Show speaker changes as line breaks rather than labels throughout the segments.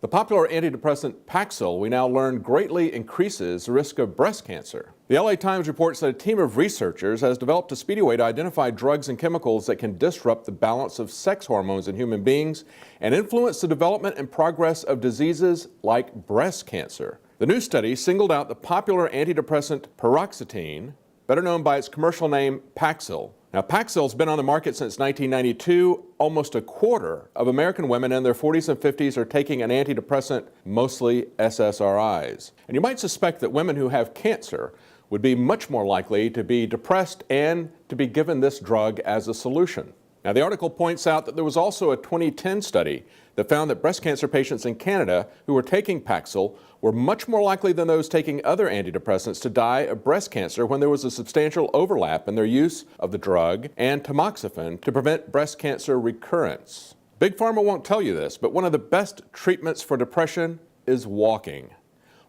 The popular antidepressant Paxil, we now learn, greatly increases the risk of breast cancer. The LA Times reports that a team of researchers has developed a speedy way to identify drugs and chemicals that can disrupt the balance of sex hormones in human beings and influence the development and progress of diseases like breast cancer. The new study singled out the popular antidepressant paroxetine, better known by its commercial name Paxil. Now, Paxil's been on the market since 1992. Almost a quarter of American women in their 40s and 50s are taking an antidepressant, mostly SSRIs. And you might suspect that women who have cancer would be much more likely to be depressed and to be given this drug as a solution. Now, the article points out that there was also a 2010 study that found that breast cancer patients in Canada who were taking Paxil were much more likely than those taking other antidepressants to die of breast cancer when there was a substantial overlap in their use of the drug and tamoxifen to prevent breast cancer recurrence. Big Pharma won't tell you this, but one of the best treatments for depression is walking.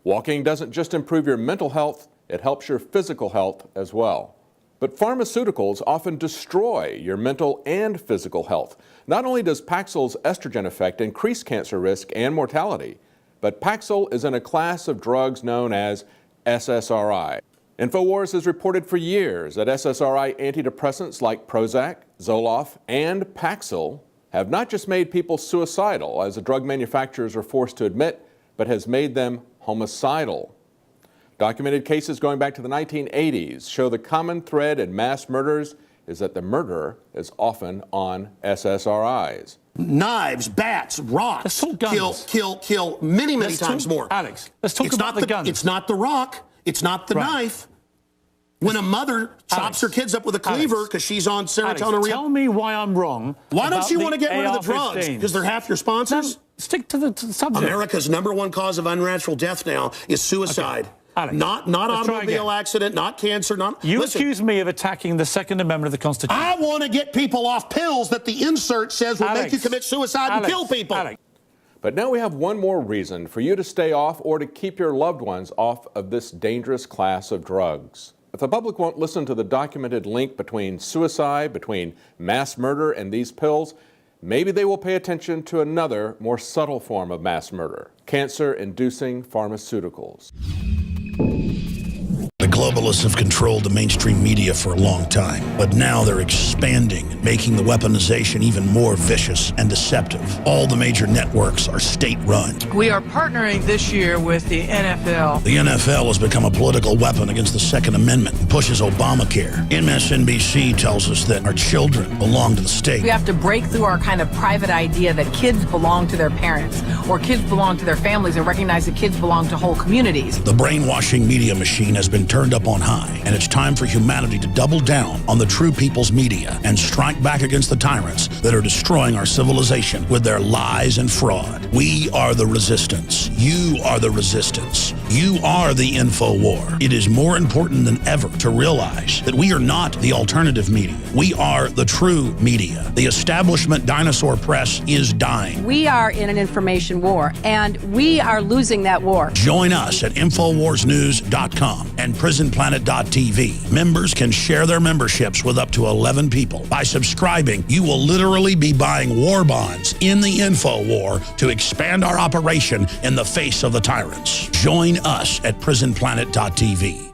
Walking doesn't just improve your mental health, it helps your physical health as well. But pharmaceuticals often destroy your mental and physical health. Not only does Paxil's estrogen effect increase cancer risk and mortality, but Paxil is in a class of drugs known as SSRI. InfoWars has reported for years that SSRI antidepressants like Prozac, Zoloft, and Paxil have not just made people suicidal, as the drug manufacturers are forced to admit, but has made them homicidal. Documented cases going back to the 1980s show the common thread in mass murders is that the murderer is often on SSRIs.
Knives, bats, rocks kill many times more.
Alex, let's talk about the gun.
It's not the rock. It's not the knife. When a mother chops her kids up with a cleaver because she's on serotonin.
Tell me why I'm wrong.
Why don't you want to get rid of the drugs? Because they're half your sponsors?
Stick to the subject.
America's #1 cause of unnatural death now is suicide. Okay.
Alex,
not automobile accident, not cancer, not...
You accuse me of attacking the Second Amendment of the Constitution.
I want to get people off pills that the insert says will make you commit suicide and kill people.
But now we have one more reason for you to stay off or to keep your loved ones off of this dangerous class of drugs. If the public won't listen to the documented link between suicide, between mass murder and these pills, maybe they will pay attention to another, more subtle form of mass murder: cancer-inducing pharmaceuticals.
The globalists have controlled the mainstream media for a long time, but now they're expanding, making the weaponization even more vicious and deceptive. All the major networks are state-run.
We are partnering this year with the NFL.
The NFL has become a political weapon against the Second Amendment and pushes Obamacare. MSNBC tells us that our children belong to the state.
We have to break through our kind of private idea that kids belong to their parents or kids belong to their families and recognize that kids belong to whole communities.
The brainwashing media machine has been turned up on high, and it's time for humanity to double down on the true people's media and strike back against the tyrants that are destroying our civilization with their lies and fraud. We are the resistance. You are the resistance. You are the info war. It is more important than ever to realize that we are not the alternative media. We are the true media. The establishment dinosaur press is dying.
We are in an information war, and we are losing that war.
Join us at InfoWarsNews.com and PrisonPlanet.tv. Members can share their memberships with up to 11 people. By subscribing, you will literally be buying war bonds in the info war to expand our operation in the face of the tyrants. Join us at PrisonPlanet.tv.